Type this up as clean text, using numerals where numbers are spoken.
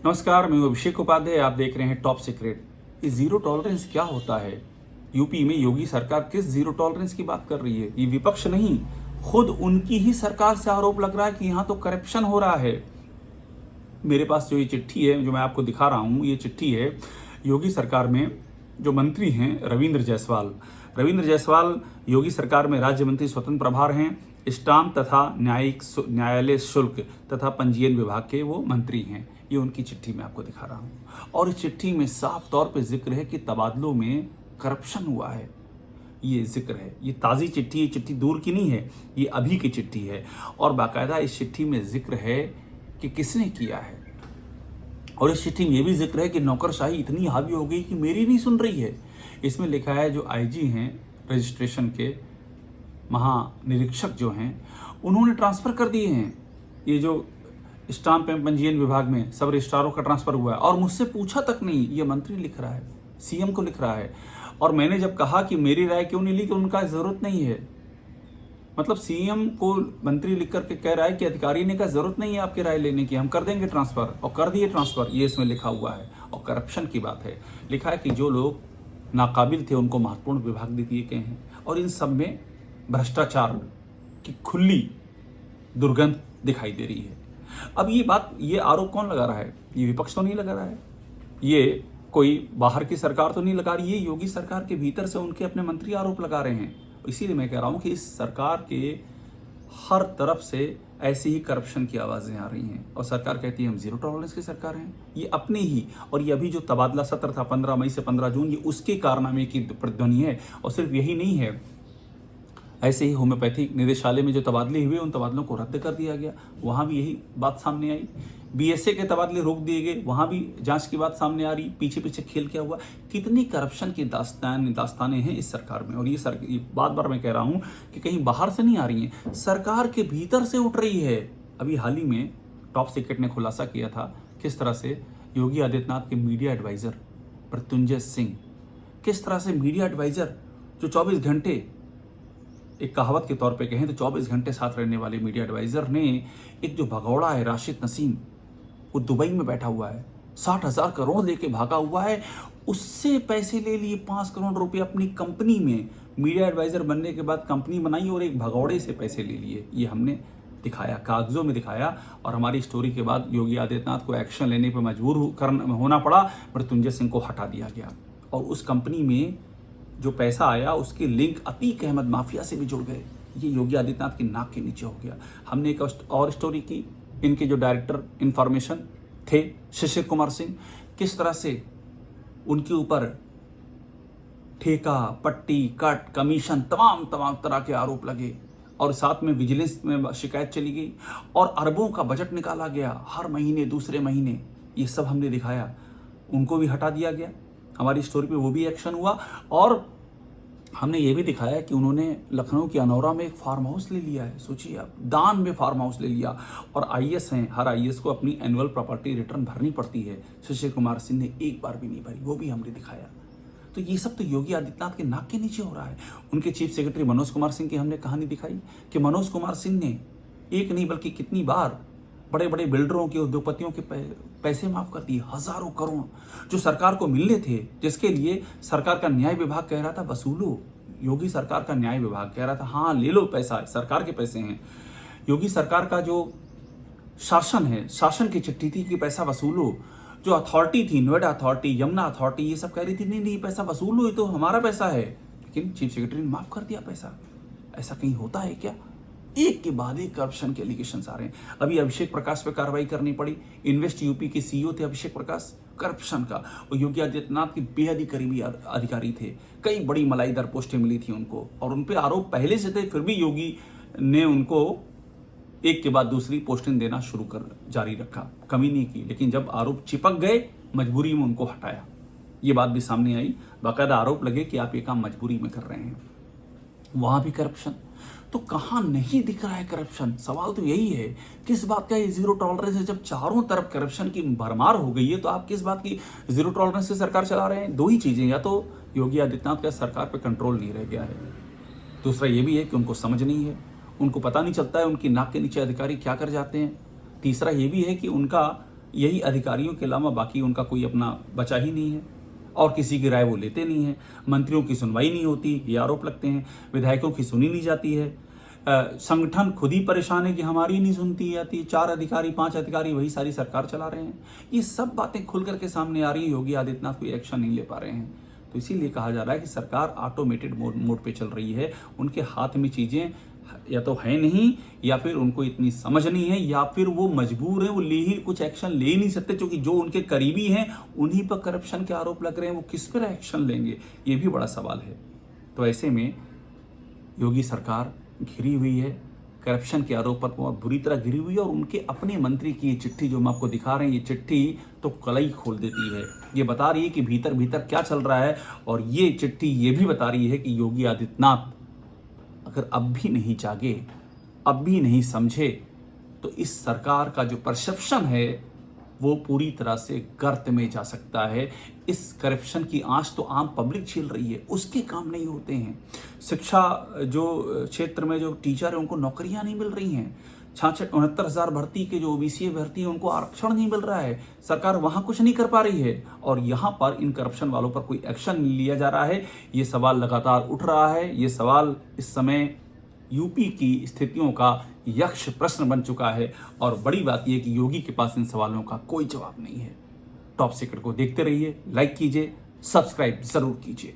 नमस्कार, मैं अभिषेक उपाध्याय। आप देख रहे हैं टॉप सीक्रेट। ये जीरो टॉलरेंस क्या होता है? यूपी में योगी सरकार किस जीरो टॉलरेंस की बात कर रही है? ये विपक्ष नहीं, खुद उनकी ही सरकार से आरोप लग रहा है कि यहाँ तो करप्शन हो रहा है। मेरे पास जो ये चिट्ठी है जो मैं आपको दिखा रहा हूँ, ये चिट्ठी है योगी सरकार में जो मंत्री हैं रविंद्र जायसवाल योगी सरकार में राज्य मंत्री स्वतंत्र प्रभार हैं। स्टाम्प तथा न्यायालय शुल्क तथा पंजीयन विभाग के वो मंत्री हैं। ये उनकी चिट्ठी मैं आपको दिखा रहा हूँ और इस चिट्ठी में साफ तौर पे जिक्र है कि तबादलों में करप्शन हुआ है। ये जिक्र है, ये ताज़ी चिट्ठी, ये चिट्ठी दूर की नहीं है, ये अभी की चिट्ठी है और बाकायदा इस चिट्ठी में जिक्र है कि किसने किया है। और इस चिट्ठी में ये भी जिक्र है कि नौकरशाही इतनी हावी हो गई कि मेरी नहीं सुन रही है। इसमें लिखा है जो आईजी हैं रजिस्ट्रेशन के महानिरीक्षक जो हैं उन्होंने ट्रांसफ़र कर दिए हैं। ये जो स्टाम्प एवं पंजीयन विभाग में सब रजिस्ट्रारों का ट्रांसफ़र हुआ है और मुझसे पूछा तक नहीं। ये मंत्री लिख रहा है, सीएम को लिख रहा है। और मैंने जब कहा कि मेरी राय क्यों नहीं ली, कि उनका ज़रूरत नहीं है। मतलब सीएम को मंत्री लिख करके कह रहा है कि अधिकारी ने कहा ज़रूरत नहीं है आपकी राय लेने की, हम कर देंगे ट्रांसफ़र, और कर दिए ट्रांसफ़र। ये इसमें लिखा हुआ है। और करप्शन की बात है, लिखा है कि जो लोग नाकाबिल थे उनको महत्वपूर्ण विभाग दे दिए गए हैं और इन सब में भ्रष्टाचार की खुली दुर्गंध दिखाई दे रही है। अब ये आरोप कौन लगा रहा है? ये विपक्ष तो नहीं लगा रहा है, ये कोई बाहर की सरकार तो नहीं लगा रही, ये योगी सरकार के भीतर से उनके अपने मंत्री आरोप लगा रहे हैं। इसीलिए मैं कह रहा हूं कि इस सरकार के हर तरफ से ऐसी ही करप्शन की आवाज़ें आ रही हैं और सरकार कहती है हम जीरो टॉलरेंस की सरकार हैं। ये अपने ही, और ये अभी जो तबादला सत्र था 15 मई से 15 जून, ये उसके कारनामे की प्रतिध्वनि है। और सिर्फ यही नहीं है, ऐसे ही होम्योपैथिक निदेशालय में जो तबादले हुए उन तबादलों को रद्द कर दिया गया, वहाँ भी यही बात सामने आई। बीएसए के तबादले रोक दिए गए, वहाँ भी जांच की बात सामने आ रही। पीछे पीछे खेल क्या हुआ, कितनी करप्शन की दास्तानें हैं इस सरकार में। और ये बार बार मैं कह रहा हूँ कि कहीं बाहर से नहीं आ रही हैं, सरकार के भीतर से उठ रही है। अभी हाल ही में टॉप सीक्रेट ने खुलासा किया था किस तरह से योगी आदित्यनाथ के मीडिया एडवाइज़र प्रत्युंजय सिंह, किस तरह से मीडिया एडवाइज़र जो 24 घंटे, एक कहावत के तौर पे कहें तो 24 घंटे साथ रहने वाले मीडिया एडवाइज़र ने, एक जो भगौड़ा है राशिद नसीम, वो दुबई में बैठा हुआ है, 60,000 करोड़ लेके भागा हुआ है, उससे पैसे ले लिए 5 करोड़ रुपए अपनी कंपनी में। मीडिया एडवाइज़र बनने के बाद कंपनी बनाई और एक भगौड़े से पैसे ले लिए। ये हमने दिखाया, कागजों में दिखाया। और हमारी स्टोरी के बाद योगी आदित्यनाथ को एक्शन लेने पर मजबूर होना पड़ा, मृत्युंजय सिंह को हटा दिया गया। और उस कंपनी में जो पैसा आया उसके लिंक अतीक अहमद माफिया से भी जुड़ गए। ये योगी आदित्यनाथ की नाक के नीचे हो गया। हमने एक और स्टोरी की, इनके जो डायरेक्टर इंफॉर्मेशन थे शिशिर कुमार सिंह, किस तरह से उनके ऊपर ठेका, पट्टी, कट, कमीशन, तमाम तरह के आरोप लगे और साथ में विजिलेंस में शिकायत चली गई और अरबों का बजट निकाला गया हर महीने, दूसरे महीने। ये सब हमने दिखाया। उनको भी हटा दिया गया। हमारी स्टोरी पे वो भी एक्शन हुआ। और हमने ये भी दिखाया कि उन्होंने लखनऊ के अनौरा में एक फार्म हाउस ले लिया है। सोचिए आप, दान में फार्म हाउस ले लिया। और आईएएस हैं, हर आईएएस को अपनी एनुअल प्रॉपर्टी रिटर्न भरनी पड़ती है। शिशिर कुमार सिंह ने एक बार भी नहीं भरी, वो भी हमने दिखाया। तो ये सब तो योगी आदित्यनाथ के नाक के नीचे हो रहा है। उनके चीफ सेक्रेटरी मनोज कुमार सिंह की हमने कहानी दिखाई कि मनोज कुमार सिंह ने एक नहीं बल्कि कितनी बार बड़े बड़े बिल्डरों के, उद्योगपतियों के पैसे माफ कर दिए, हजारों करोड़ जो सरकार को मिलने थे, जिसके लिए सरकार का न्याय विभाग कह रहा था वसूलो। योगी सरकार का न्याय विभाग कह रहा था हाँ ले लो पैसा, सरकार के पैसे हैं। योगी सरकार का जो शासन है, शासन की चिट्ठी थी कि पैसा वसूलो। जो अथॉरिटी थी, नोएडा अथॉरिटी, यमुना अथॉरिटी, ये सब कह रही थी नहीं नहीं पैसा वसूलो, ये तो हमारा पैसा है। लेकिन चीफ सेक्रेटरी ने माफ कर दिया पैसा। ऐसा कहीं होता है क्या? एक के बाद एक करप्शन के एलिगेशंस आ रहे हैं। अभी अभिषेक प्रकाश पे कार्रवाई करनी पड़ी। इन्वेस्ट यूपी के सीईओ थे अभिषेक प्रकाश, करप्शन का। और योगी आदित्यनाथ के बेहद ही करीबी अधिकारी थे। कई बड़ी मलाईदार पोस्टें मिली थी उनको और उन पे आरोप पहले से थे, फिर भी योगी ने उनको एक के बाद दूसरी पोस्टिंग देना जारी रखा, कमी नहीं की। लेकिन जब आरोप चिपक गए, मजबूरी में उनको हटाया। ये बात भी सामने आई, बाकायदा आरोप लगे कि आप ये काम मजबूरी में कर रहे हैं। वहां भी करप्शन। तो कहाँ नहीं दिख रहा है करप्शन? सवाल तो यही है, किस बात का ये जीरो टॉलरेंस है? जब चारों तरफ करप्शन की भरमार हो गई है तो आप किस बात की जीरो टॉलरेंस से सरकार चला रहे हैं? दो ही चीजें, या तो योगी आदित्यनाथ का सरकार पे कंट्रोल नहीं रह गया है, दूसरा ये भी है कि उनको समझ नहीं है, उनको पता नहीं चलता है उनकी नाक के नीचे अधिकारी क्या कर जाते हैं। तीसरा ये भी है कि उनका यही अधिकारियों के अलावा बाकी उनका कोई अपना बचा ही नहीं है और किसी की राय वो लेते नहीं हैं। मंत्रियों की सुनवाई नहीं होती, ये आरोप लगते हैं। विधायकों की सुनी नहीं जाती है। संगठन खुद ही परेशान है कि हमारी नहीं सुनती जाती। 4 अधिकारी 5 अधिकारी वही सारी सरकार चला रहे हैं। ये सब बातें खुल करके सामने आ रही है। योगी आदित्यनाथ कोई एक्शन नहीं ले पा रहे हैं। तो इसीलिए कहा जा रहा है कि सरकार ऑटोमेटेड मोड पे चल रही है। उनके हाथ में चीज़ें या तो है नहीं, या फिर उनको इतनी समझ नहीं है, या फिर वो मजबूर है, वो कुछ एक्शन ले ही नहीं सकते, क्योंकि जो उनके करीबी हैं उन्हीं पर करप्शन के आरोप लग रहे हैं। वो किस पर एक्शन लेंगे, ये भी बड़ा सवाल है। तो ऐसे में योगी सरकार घिरी हुई है, करप्शन के आरोप पर बहुत बुरी तरह घिरी हुई है। और उनके अपने मंत्री की ये चिट्ठी जो हम आपको दिखा रहे हैं, ये चिट्ठी तो कलई खोल देती है। ये बता रही है कि भीतर भीतर क्या चल रहा है। और ये चिट्ठी ये भी बता रही है कि योगी आदित्यनाथ अगर अब भी नहीं जागे, अब भी नहीं समझे, तो इस सरकार का जो परसेप्शन है वो पूरी तरह से गर्त में जा सकता है। इस करप्शन की आंच तो आम पब्लिक झेल रही है, उसके काम नहीं होते हैं। शिक्षा जो क्षेत्र में जो टीचर है उनको नौकरियां नहीं मिल रही हैं। 69,000 भर्ती के जो ओबीसी भर्ती है उनको आरक्षण नहीं मिल रहा है। सरकार वहां कुछ नहीं कर पा रही है, और यहां पर इन करप्शन वालों पर कोई एक्शन नहीं लिया जा रहा है। ये सवाल लगातार उठ रहा है। ये सवाल इस समय यूपी की स्थितियों का यक्ष प्रश्न बन चुका है। और बड़ी बात यह कि योगी के पास इन सवालों का कोई जवाब नहीं है। टॉप सीक्रेट को देखते रहिए, लाइक कीजिए, सब्सक्राइब जरूर कीजिए।